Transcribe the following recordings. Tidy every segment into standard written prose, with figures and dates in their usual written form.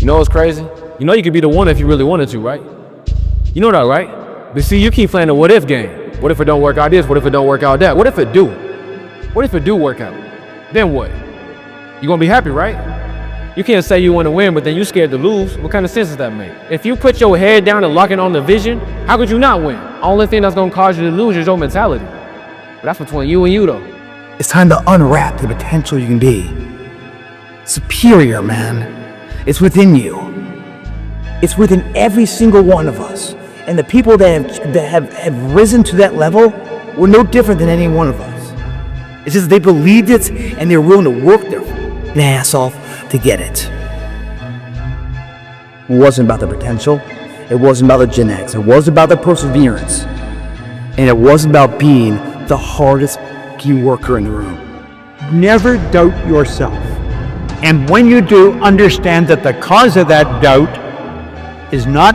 You know what's crazy? You know you could be the one if you really wanted to, right? You know that, right? But see, you keep playing the what if game. What if it don't work out this? What if it don't work out that? What if it do? What if it do work out? Then what? You gonna be happy, right? You can't say you want to win, but then you scared to lose. What kind of sense does that make? If you put your head down and lock in on the vision, how could you not win? Only thing that's gonna cause you to lose is your mentality. But that's between you and you, though. It's time to unwrap the potential you can be. Superior, man. It's within you. It's within every single one of us. And the people that have risen to that level were no different than any one of us. It's just they believed it and they're willing to work their ass off to get it. It wasn't about the potential. It wasn't about the genetics. It wasn't about the perseverance. And it wasn't about being the hardest worker in the room. Never doubt yourself. And when you do, understand that the cause of that doubt is not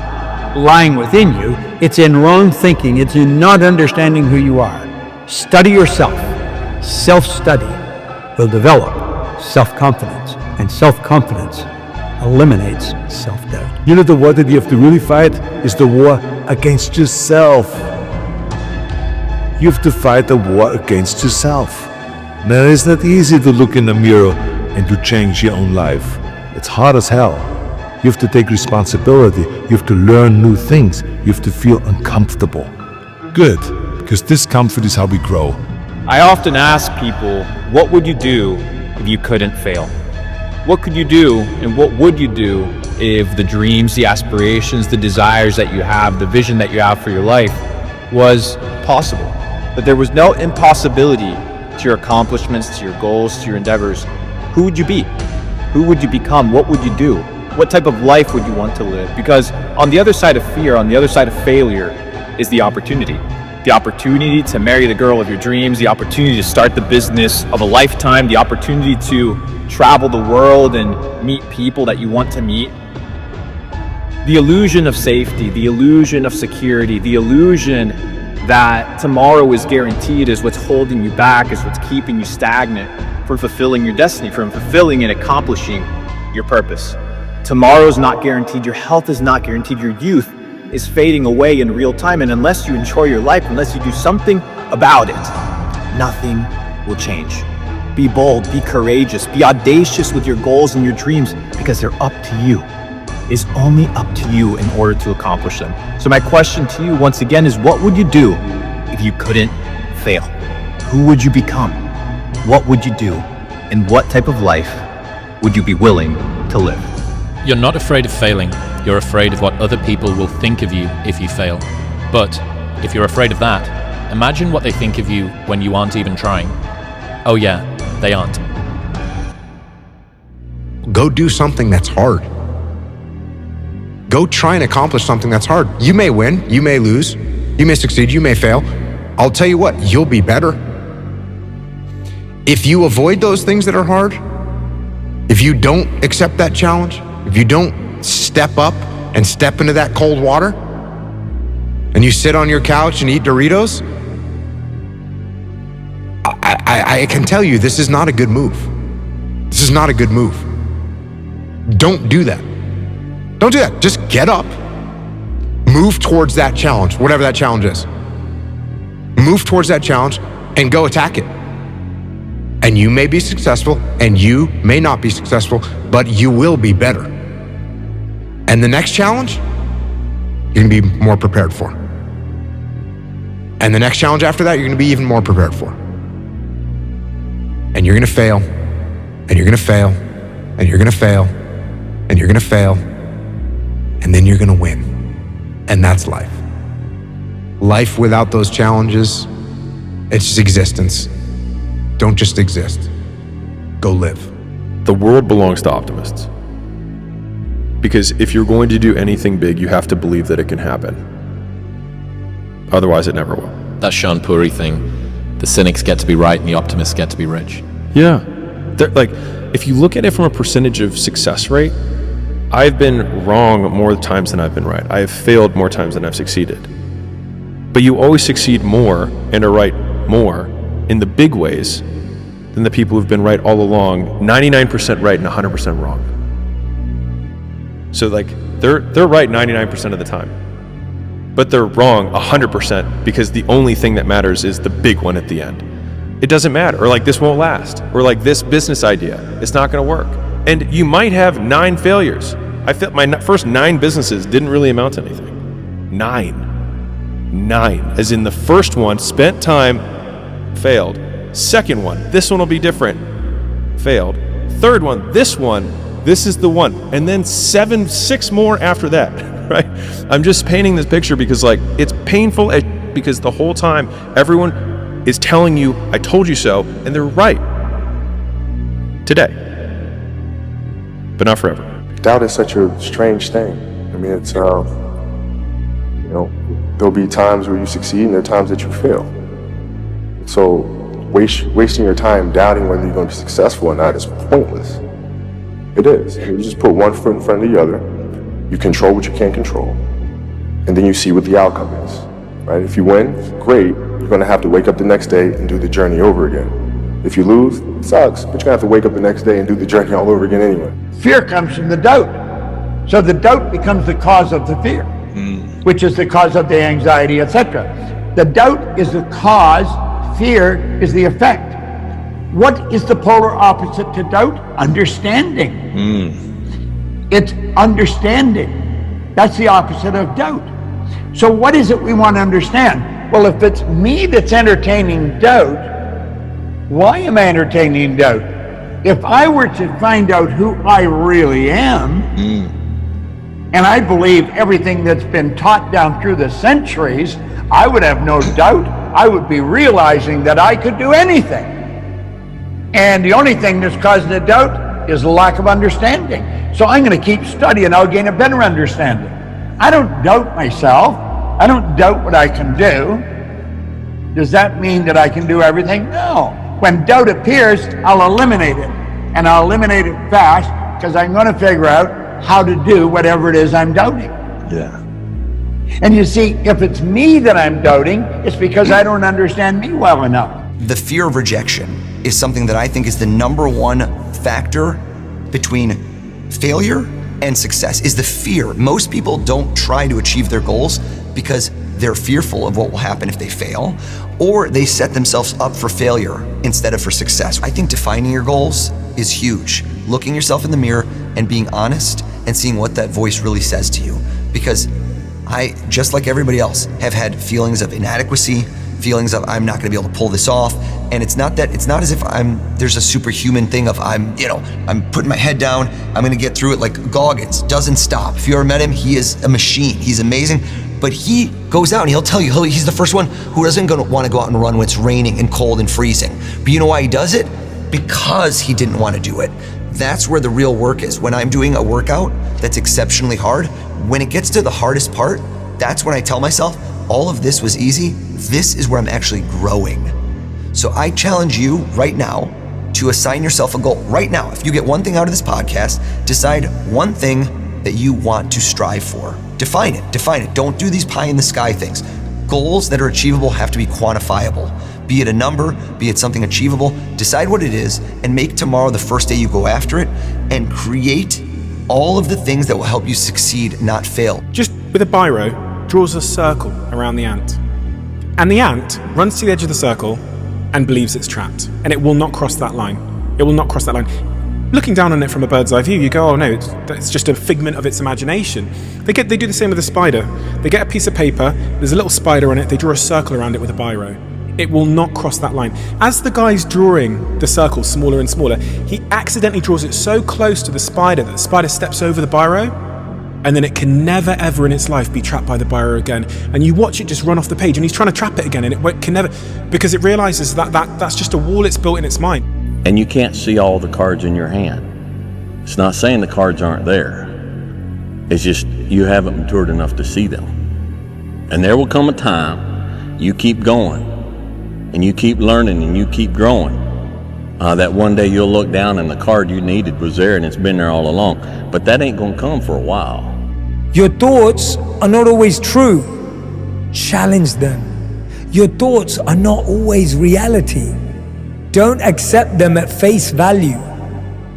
lying within you, it's in wrong thinking, it's in not understanding who you are. Study yourself. Self-study will develop self-confidence, and self-confidence eliminates self-doubt. You know, the war that you have to really fight is the war against yourself. You have to fight the war against yourself. Now, it's not easy to look in the mirror and to change your own life. It's hard as hell. You have to take responsibility. You have to learn new things. You have to feel uncomfortable. Good, because discomfort is how we grow. I often ask people, what would you do if you couldn't fail? What could you do and what would you do if the dreams, the aspirations, the desires that you have, the vision that you have for your life was possible? That there was no impossibility to your accomplishments, to your goals, to your endeavors. Who would you be? Who would you become? What would you do? What type of life would you want to live? Because on the other side of fear, on the other side of failure is the opportunity. The opportunity to marry the girl of your dreams, the opportunity to start the business of a lifetime, the opportunity to travel the world and meet people that you want to meet. The illusion of safety, the illusion of security, the illusion that tomorrow is guaranteed is what's holding you back, is what's keeping you stagnant from fulfilling your destiny, from fulfilling and accomplishing your purpose. Tomorrow's not guaranteed, your health is not guaranteed, your youth is fading away in real time, and unless you enjoy your life, unless you do something about it, nothing will change. Be bold, be courageous, be audacious with your goals and your dreams, because they're up to you. It's only up to you in order to accomplish them. So my question to you once again is, what would you do if you couldn't fail? Who would you become? What would you do? And what type of life would you be willing to live? You're not afraid of failing. You're afraid of what other people will think of you if you fail. But if you're afraid of that, imagine what they think of you when you aren't even trying. Oh yeah, they aren't. Go do something that's hard. Go try and accomplish something that's hard. You may win, you may lose, you may succeed, you may fail. I'll tell you what, you'll be better. If you avoid those things that are hard, if you don't accept that challenge, if you don't step up and step into that cold water, and you sit on your couch and eat Doritos, I can tell you this is not a good move. This is not a good move. Don't do that. Don't do that. Just get up. Move towards that challenge, whatever that challenge is. Move towards that challenge and go attack it. And you may be successful and you may not be successful, but you will be better. And the next challenge, you're gonna be more prepared for. And the next challenge after that, you're gonna be even more prepared for. And you're gonna fail, and you're gonna fail, and you're gonna fail, and you're gonna fail, and then you're gonna win. And that's life. Life without those challenges, it's just existence. Don't just exist. Go live. The world belongs to optimists. Because if you're going to do anything big, you have to believe that it can happen. Otherwise, it never will. That Sean Puri thing. The cynics get to be right and the optimists get to be rich. Yeah. Like, if you look at it from a percentage of success rate, I've been wrong more times than I've been right. I have failed more times than I've succeeded. But you always succeed more and are right more in the big ways than the people who've been right all along, 99% right and 100% wrong. So like they're right 99% of the time, but they're wrong 100% because the only thing that matters is the big one at the end. It doesn't matter, or like this won't last, or like this business idea, it's not going to work. And you might have 9 failures. I felt my first 9 businesses didn't really amount to anything. 9, as in the first one, spent time, failed. Second one, this one will be different, failed. Third one, this is the one. And then 6 more after that, right? I'm just painting this picture because like it's painful because the whole time everyone is telling you, I told you so, and they're right. Today. But not forever. Doubt is such a strange thing. I mean, it's, there'll be times where you succeed and there are times that you fail. So wasting your time doubting whether you're going to be successful or not is pointless. It is. You just put one foot in front of the other, you control what you can't control, and then you see what the outcome is, right? If you win, great, you're going to have to wake up the next day and do the journey over again. If you lose, it sucks, but you're going to have to wake up the next day and do the journey all over again anyway. Fear comes from the doubt. So the doubt becomes the cause of the fear, which is the cause of the anxiety, etc. The doubt is the cause, fear is the effect. What is the polar opposite to doubt? Understanding. It's understanding. That's the opposite of doubt. So what is it we want to understand? Well, if it's me that's entertaining doubt, why am I entertaining doubt? If I were to find out who I really am, and I believe everything that's been taught down through the centuries, I would have no doubt. I would be realizing that I could do anything. And the only thing that's causing the doubt is a lack of understanding. So I'm going to keep studying, I'll gain a better understanding. I don't doubt myself. I don't doubt what I can do. Does that mean that I can do everything? No. When doubt appears, I'll eliminate it. And I'll eliminate it fast because I'm going to figure out how to do whatever it is I'm doubting. Yeah. And you see, if it's me that I'm doubting, it's because I don't understand me well enough. The fear of rejection is something that I think is the #1 factor between failure and success, is the fear. Most people don't try to achieve their goals because they're fearful of what will happen if they fail, or they set themselves up for failure instead of for success. I think defining your goals is huge. Looking yourself in the mirror and being honest and seeing what that voice really says to you. Because I, just like everybody else, have had feelings of inadequacy, feelings of I'm not gonna be able to pull this off. And it's not as if there's a superhuman thing of I'm putting my head down, I'm gonna get through it. Like Goggins doesn't stop. If you ever met him, he is a machine, he's amazing. But he goes out and he'll tell you, he's the first one who doesn't want to go out and run when it's raining and cold and freezing. But you know why he does it? Because he didn't want to do it. That's where the real work is. When I'm doing a workout that's exceptionally hard, when it gets to the hardest part, that's when I tell myself, all of this was easy, this is where I'm actually growing. So I challenge you right now to assign yourself a goal. Right now, if you get one thing out of this podcast, decide one thing that you want to strive for. Define it. Don't do these pie in the sky things. Goals that are achievable have to be quantifiable. Be it a number, be it something achievable, decide what it is and make tomorrow the first day you go after it and create all of the things that will help you succeed, not fail. Just with a biro, draws a circle around the ant. And the ant runs to the edge of the circle and believes it's trapped. And it will not cross that line. It will not cross that line. Looking down on it from a bird's eye view, you go, oh no, it's just a figment of its imagination. They do the same with a spider. They get a piece of paper, there's a little spider on it, they draw a circle around it with a biro. It will not cross that line. As the guy's drawing the circle smaller and smaller, he accidentally draws it so close to the spider that the spider steps over the biro, and then it can never ever in its life be trapped by the biro again. And you watch it just run off the page, and he's trying to trap it again, and it can never, because it realizes that's just a wall it's built in its mind. And you can't see all the cards in your hand. It's not saying the cards aren't there. It's just you haven't matured enough to see them. And there will come a time you keep going and you keep learning and you keep growing. That one day you'll look down and the card you needed was there and it's been there all along. But that ain't gonna come for a while. Your thoughts are not always true. Challenge them. Your thoughts are not always reality. Don't accept them at face value.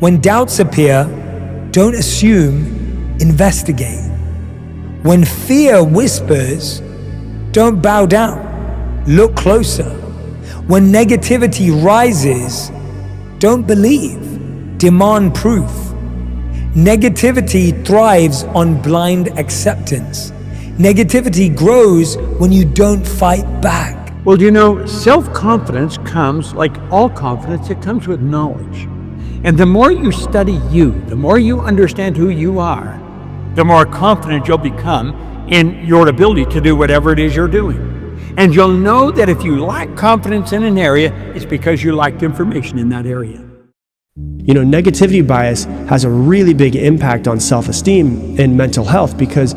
When doubts appear, don't assume investigate. When fear whispers, don't bow down, look closer. When negativity rises, don't believe, demand proof. Negativity thrives on blind acceptance. Negativity grows when you don't fight back. Well, you know, self-confidence comes, like all confidence, it comes with knowledge. And the more you study you, the more you understand who you are, the more confident you'll become in your ability to do whatever it is you're doing. And you'll know that if you lack confidence in an area, it's because you lacked information in that area. You know, negativity bias has a really big impact on self-esteem and mental health because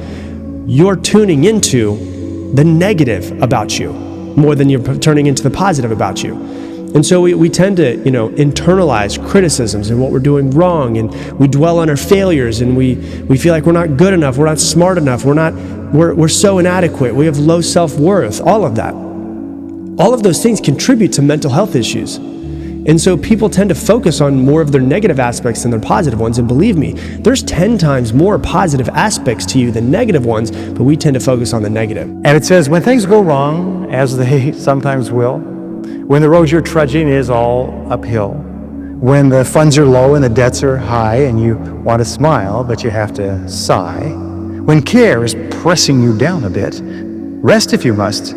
you're tuning into the negative about you more than you're turning into the positive about you. And so we tend to, you know, internalize criticisms and what we're doing wrong, and we dwell on our failures, and we feel like we're not good enough, we're not smart enough, we're so inadequate, we have low self-worth, all of that. All of those things contribute to mental health issues. And so people tend to focus on more of their negative aspects than their positive ones. And believe me, there's 10 times more positive aspects to you than negative ones, but we tend to focus on the negative. And it says, when things go wrong, as they sometimes will, when the road you're trudging is all uphill, when the funds are low and the debts are high and you want to smile, but you have to sigh, when care is pressing you down a bit, rest if you must,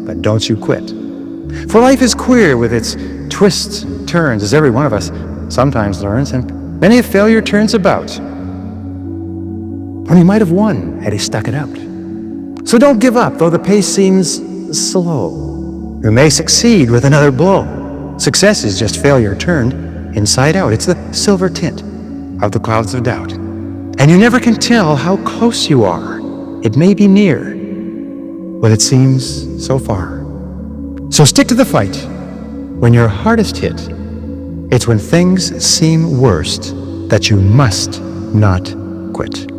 but don't you quit. For life is queer with its twists and turns, as every one of us sometimes learns, and many a failure turns about when he might have won had he stuck it out. So don't give up, though the pace seems slow. You may succeed with another blow. Success is just failure turned inside out. It's the silver tint of the clouds of doubt. And you never can tell how close you are. It may be near, but it seems so far. So stick to the fight. When you're hardest hit, it's when things seem worst that you must not quit.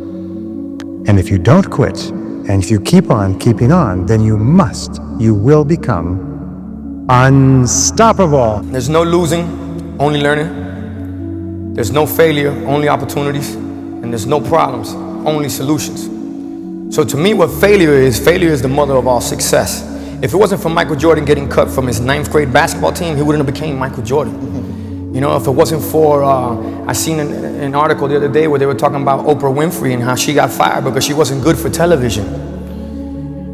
And if you don't quit, and if you keep on keeping on, then you will become unstoppable. There's no losing, only learning. There's no failure, only opportunities. And there's no problems, only solutions. So to me, what failure is the mother of all success. If it wasn't for Michael Jordan getting cut from his 9th grade basketball team, he wouldn't have became Michael Jordan. You know, if it wasn't for, I seen an article the other day where they were talking about Oprah Winfrey and how she got fired because she wasn't good for television.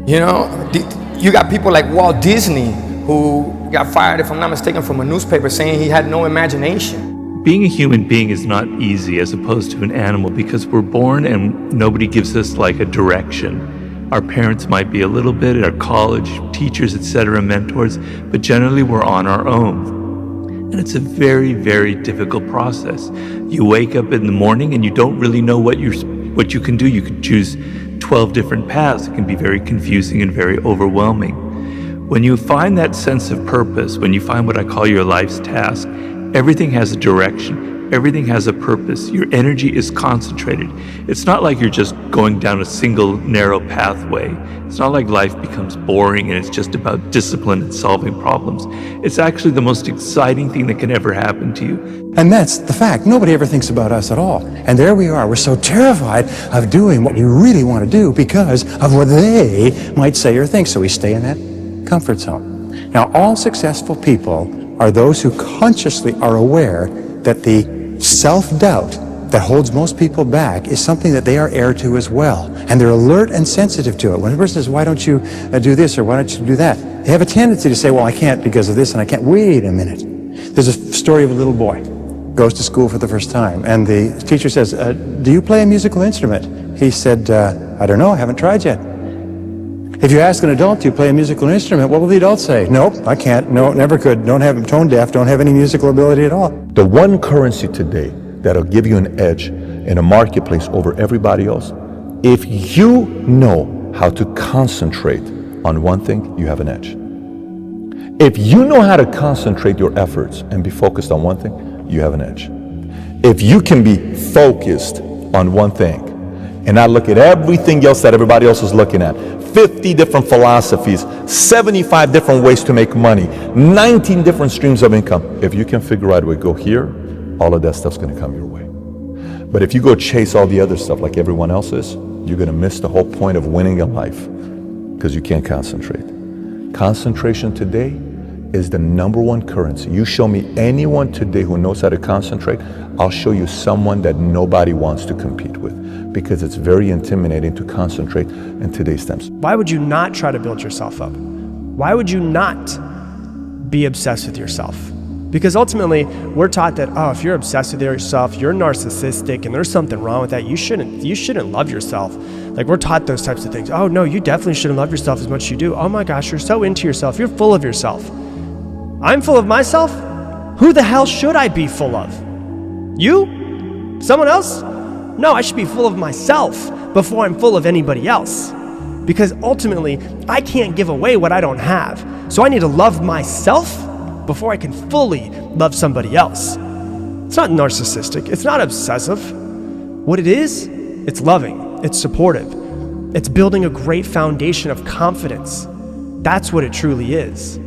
You know, you got people like Walt Disney who got fired, if I'm not mistaken, from a newspaper saying he had no imagination. Being a human being is not easy as opposed to an animal because we're born and nobody gives us like a direction. Our parents might be a little bit, our college, teachers, etc., mentors, but generally we're on our own. And it's a very, very difficult process. You wake up in the morning and you don't really know what you can do. You could choose 12 different paths. It can be very confusing and very overwhelming. When you find that sense of purpose, when you find what I call your life's task, everything has a direction. Everything has a purpose. Your energy is concentrated. It's not like you're just going down a single narrow pathway. It's not like life becomes boring and it's just about discipline and solving problems. It's actually the most exciting thing that can ever happen to you. And that's the fact. Nobody ever thinks about us at all. And there we are. We're so terrified of doing what we really want to do because of what they might say or think. So we stay in that comfort zone. Now, all successful people are those who consciously are aware that the self-doubt that holds most people back is something that they are heir to as well. And they're alert and sensitive to it. When a person says, why don't you do this or why don't you do that? They have a tendency to say, well, I can't because of this and I can't. Wait a minute. There's a story of a little boy, goes to school for the first time, and the teacher says, do you play a musical instrument? He said, I don't know, I haven't tried yet. If you ask an adult, do you play a musical instrument? What will the adult say? Nope, I can't. No, never could. Don't have tone deaf. Don't have any musical ability at all. The one currency today that'll give you an edge in a marketplace over everybody else, if you know how to concentrate on one thing, you have an edge. If you know how to concentrate your efforts and be focused on one thing, you have an edge. If you can be focused on one thing and not look at everything else that everybody else is looking at, 50 different philosophies, 75 different ways to make money, 19 different streams of income. If you can figure out a way to go here, all of that stuff's going to come your way. But if you go chase all the other stuff like everyone else is, you're going to miss the whole point of winning in life because you can't concentrate. Concentration today is the number one currency. You show me anyone today who knows how to concentrate, I'll show you someone that nobody wants to compete with because it's very intimidating to concentrate in today's times. Why would you not try to build yourself up? Why would you not be obsessed with yourself? Because ultimately, we're taught that, oh, if you're obsessed with yourself, you're narcissistic and there's something wrong with that. You shouldn't love yourself. Like, we're taught those types of things. Oh no, you definitely shouldn't love yourself as much as you do. Oh my gosh, you're so into yourself. You're full of yourself. I'm full of myself? Who the hell should I be full of? You? Someone else? No, I should be full of myself before I'm full of anybody else. Because ultimately, I can't give away what I don't have. So I need to love myself before I can fully love somebody else. It's not narcissistic. It's not obsessive. What it is, it's loving. It's supportive. It's building a great foundation of confidence. That's what it truly is.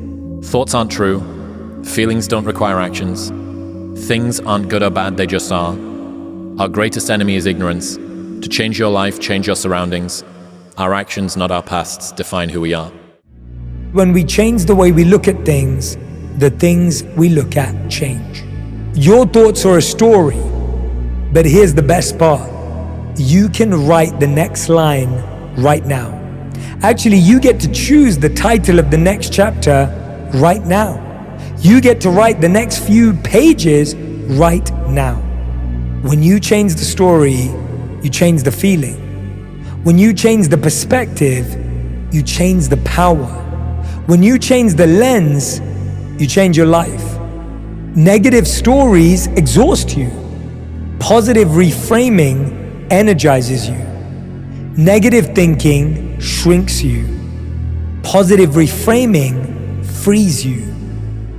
Thoughts aren't true. Feelings don't require actions. Things aren't good or bad, they just are. Our greatest enemy is ignorance. To change your life, change your surroundings. Our actions, not our pasts, define who we are. When we change the way we look at things, the things we look at change. Your thoughts are a story, but here's the best part. You can write the next line right now. Actually, you get to choose the title of the next chapter right now. You get to write the next few pages right now. When you change the story, you change the feeling. When you change the perspective, you change the power. When you change the lens, you change your life. Negative stories exhaust you. Positive reframing energizes you. Negative thinking shrinks you. Positive reframing frees you.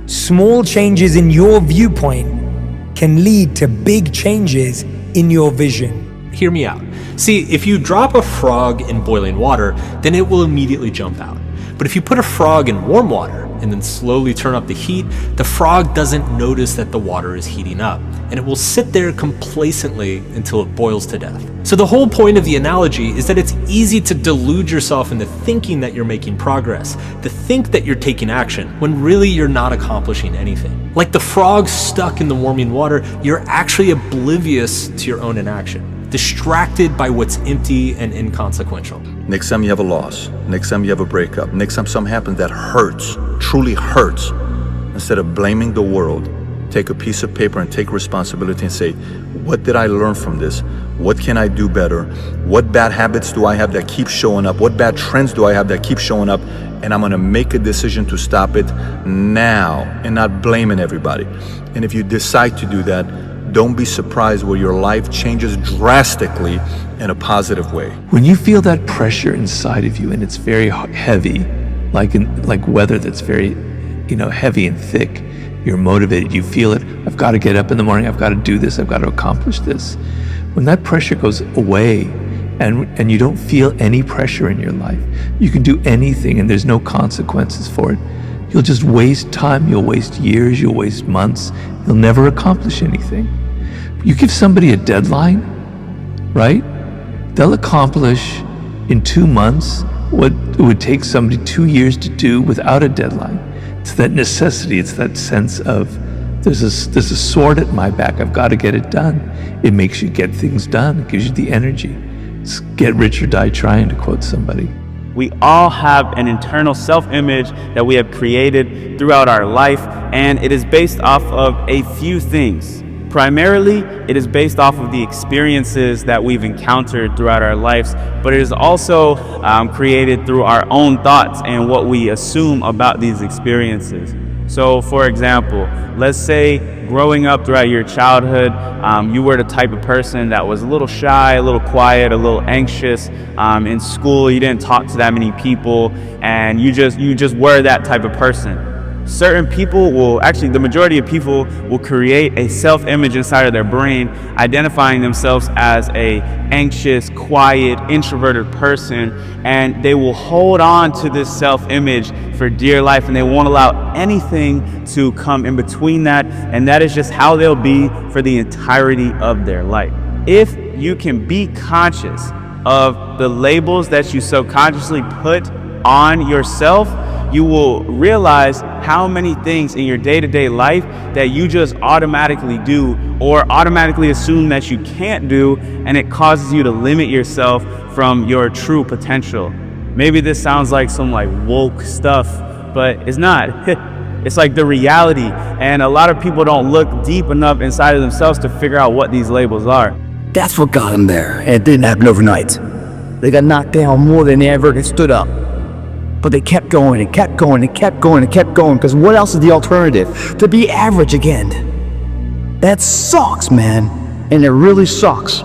Small changes in your viewpoint can lead to big changes in your vision. Hear me out. See, if you drop a frog in boiling water, then it will immediately jump out. But if you put a frog in warm water and then slowly turn up the heat, the frog doesn't notice that the water is heating up, and it will sit there complacently until it boils to death. So the whole point of the analogy is that it's easy to delude yourself into thinking that you're making progress, to think that you're taking action, when really you're not accomplishing anything. Like the frog stuck in the warming water, you're actually oblivious to your own inaction, distracted by what's empty and inconsequential. Next time you have a loss, next time you have a breakup, next time something happens that hurts, truly hurts, instead of blaming the world, take a piece of paper and take responsibility and say, what did I learn from this? What can I do better? What bad habits do I have that keep showing up? What bad trends do I have that keep showing up? And I'm gonna make a decision to stop it now and not blaming everybody. And if you decide to do that, don't be surprised where your life changes drastically in a positive way. When you feel that pressure inside of you and it's very heavy, like weather that's very, heavy and thick, you're motivated, you feel it. I've got to get up in the morning, I've got to do this, I've got to accomplish this. When that pressure goes away and you don't feel any pressure in your life, you can do anything and there's no consequences for it. You'll just waste time, you'll waste years, you'll waste months, you'll never accomplish anything. You give somebody a deadline, right? They'll accomplish in 2 months what it would take somebody 2 years to do without a deadline. It's that necessity, it's that sense of there's a sword at my back, I've got to get it done. It makes you get things done, it gives you the energy. It's get rich or die trying, to quote somebody. We all have an internal self-image that we have created throughout our life, and it is based off of a few things. Primarily, it is based off of the experiences that we've encountered throughout our lives, but it is also created through our own thoughts and what we assume about these experiences. So, for example, let's say growing up throughout your childhood, you were the type of person that was a little shy, a little quiet, a little anxious. In school, you didn't talk to that many people, and you just were that type of person. Certain people will, actually the majority of people will create a self-image inside of their brain, identifying themselves as a anxious, quiet, introverted person, and they will hold on to this self-image for dear life, and they won't allow anything to come in between that, and that is just how they'll be for the entirety of their life. If you can be conscious of the labels that you subconsciously put on yourself, you will realize how many things in your day-to-day life that you just automatically do or automatically assume that you can't do, and it causes you to limit yourself from your true potential. Maybe this sounds like some like woke stuff, but it's not. It's like the reality, and a lot of people don't look deep enough inside of themselves to figure out what these labels are. That's what got them there, and it didn't happen overnight. They got knocked down more than they ever stood up. But they kept going and kept going and kept going and kept going, because what else is the alternative? To be average again. That sucks, man. And it really sucks.